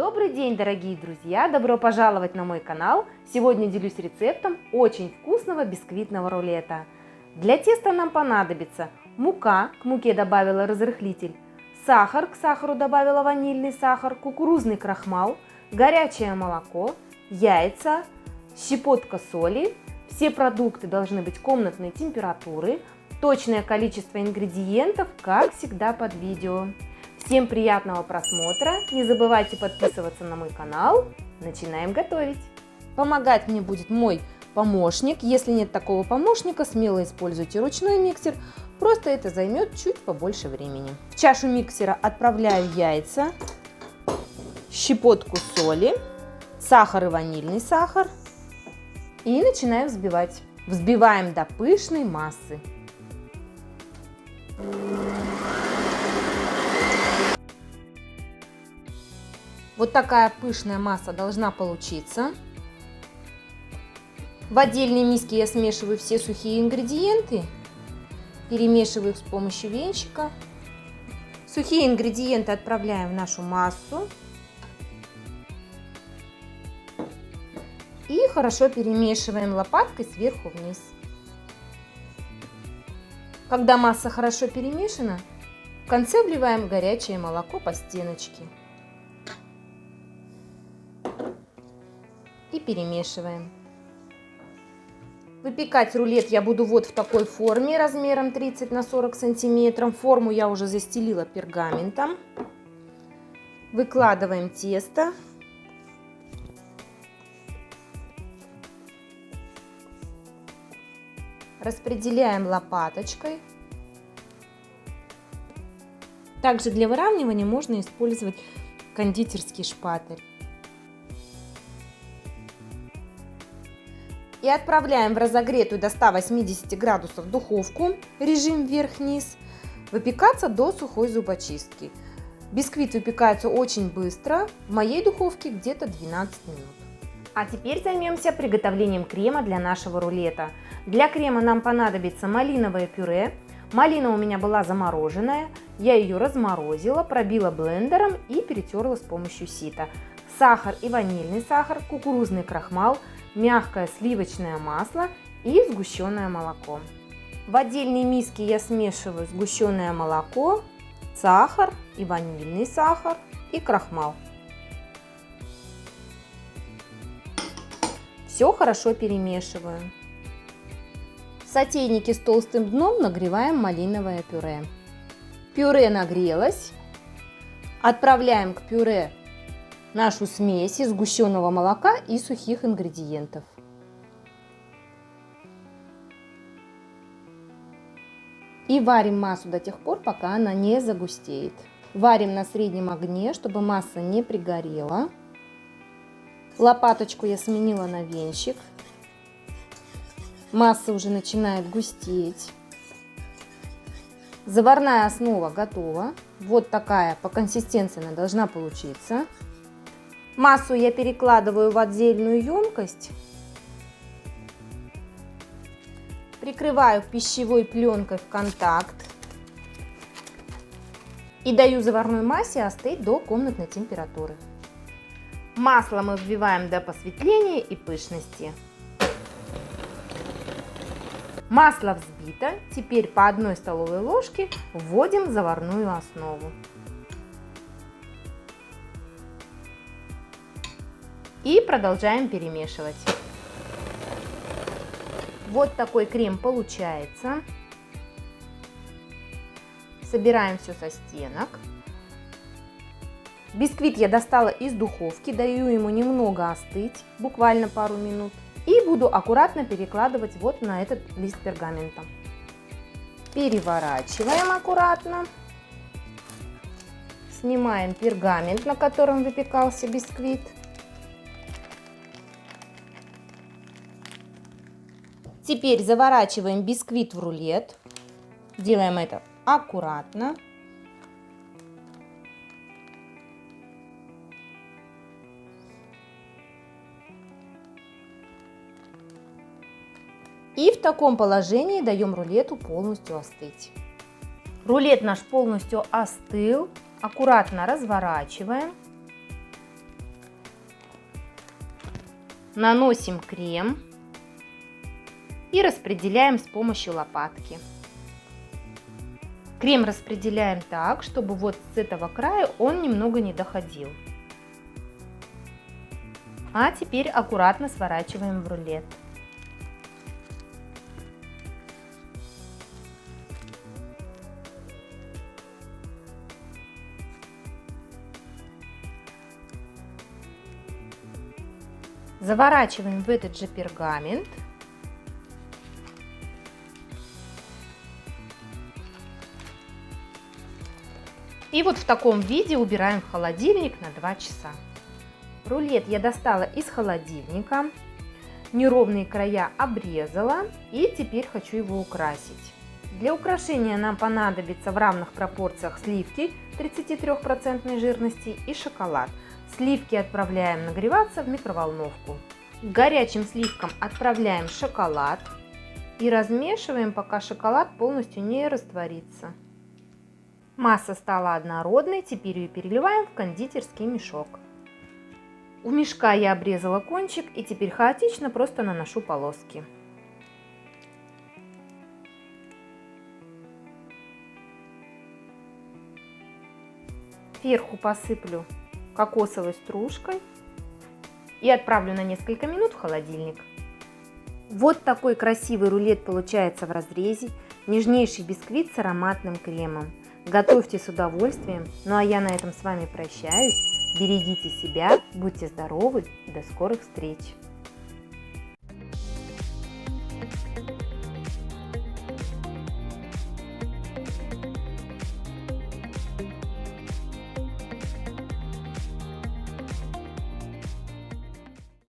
Добрый день, дорогие друзья! Добро пожаловать на мой канал! Сегодня делюсь рецептом очень вкусного бисквитного рулета. Для теста нам понадобится мука, к муке добавила разрыхлитель, сахар, к сахару добавила ванильный сахар, кукурузный крахмал, горячее молоко, яйца, щепотка соли. Все продукты должны быть комнатной температуры. Точное количество ингредиентов, как всегда, под видео. Всем приятного просмотра! Не забывайте подписываться на мой канал. Начинаем готовить! Помогать мне будет мой помощник. Если нет такого помощника, смело используйте ручной миксер. Просто это займет чуть побольше времени. В чашу миксера отправляю яйца, щепотку соли, сахар и ванильный сахар. И начинаем взбивать. Взбиваем до пышной массы. Вот такая пышная масса должна получиться. В отдельной миске я смешиваю все сухие ингредиенты, перемешиваю их с помощью венчика. Сухие ингредиенты отправляем в нашу массу и хорошо перемешиваем лопаткой сверху вниз. Когда масса хорошо перемешана, в конце вливаем горячее молоко по стеночке. И перемешиваем. Выпекать рулет я буду вот в такой форме размером 30 на 40 сантиметров. Форму я уже застелила пергаментом. Выкладываем тесто. Распределяем лопаточкой. Также для выравнивания можно использовать кондитерский шпатель. И отправляем в разогретую до 180 градусов духовку, режим вверх-вниз, выпекаться до сухой зубочистки. Бисквит выпекается очень быстро, в моей духовке где-то 12 минут. А теперь займемся приготовлением крема для нашего рулета. Для крема нам понадобится малиновое пюре. Малина у меня была замороженная, я ее разморозила, пробила блендером и перетерла с помощью сита. Сахар и ванильный сахар, кукурузный крахмал, мягкое сливочное масло и сгущенное молоко. В отдельной миске я смешиваю сгущенное молоко, сахар и ванильный сахар и крахмал. Все хорошо перемешиваю. В сотейнике с толстым дном нагреваем малиновое пюре. Пюре нагрелось. Отправляем к пюре нашу смесь из сгущенного молока и сухих ингредиентов. И варим массу до тех пор, пока она не загустеет. Варим на среднем огне, чтобы масса не пригорела. Лопаточку я сменила на венчик. Масса уже начинает густеть. Заварная основа готова. Вот такая по консистенции она должна получиться. Массу я перекладываю в отдельную емкость, прикрываю пищевой пленкой в контакт и даю заварной массе остыть до комнатной температуры. Масло мы взбиваем до посветления и пышности. Масло взбито, теперь по 1 столовой ложке вводим заварную основу. И продолжаем перемешивать. Вот такой крем получается. Собираем все со стенок. Бисквит я достала из духовки, даю ему немного остыть, буквально пару минут. И буду аккуратно перекладывать вот на этот лист пергамента. Переворачиваем аккуратно. Снимаем пергамент, на котором выпекался бисквит. Теперь заворачиваем бисквит в рулет. Делаем это аккуратно. И в таком положении даем рулету полностью остыть. Рулет наш полностью остыл. Аккуратно разворачиваем. Наносим крем и распределяем с помощью лопатки. Крем распределяем так, чтобы вот с этого края он немного не доходил. А теперь аккуратно сворачиваем в рулет. Заворачиваем в этот же пергамент. И вот в таком виде убираем в холодильник на 2 часа. Рулет я достала из холодильника, неровные края обрезала и теперь хочу его украсить. Для украшения нам понадобится в равных пропорциях сливки 33% жирности и шоколад. Сливки отправляем нагреваться в микроволновку. К горячим сливкам отправляем шоколад и размешиваем, пока шоколад полностью не растворится. Масса стала однородной, теперь ее переливаем в кондитерский мешок. У мешка я обрезала кончик и теперь хаотично просто наношу полоски. Сверху посыплю кокосовой стружкой и отправлю на несколько минут в холодильник. Вот такой красивый рулет получается в разрезе, нежнейший бисквит с ароматным кремом. Готовьте с удовольствием, ну а я на этом с вами прощаюсь. Берегите себя, будьте здоровы и до скорых встреч!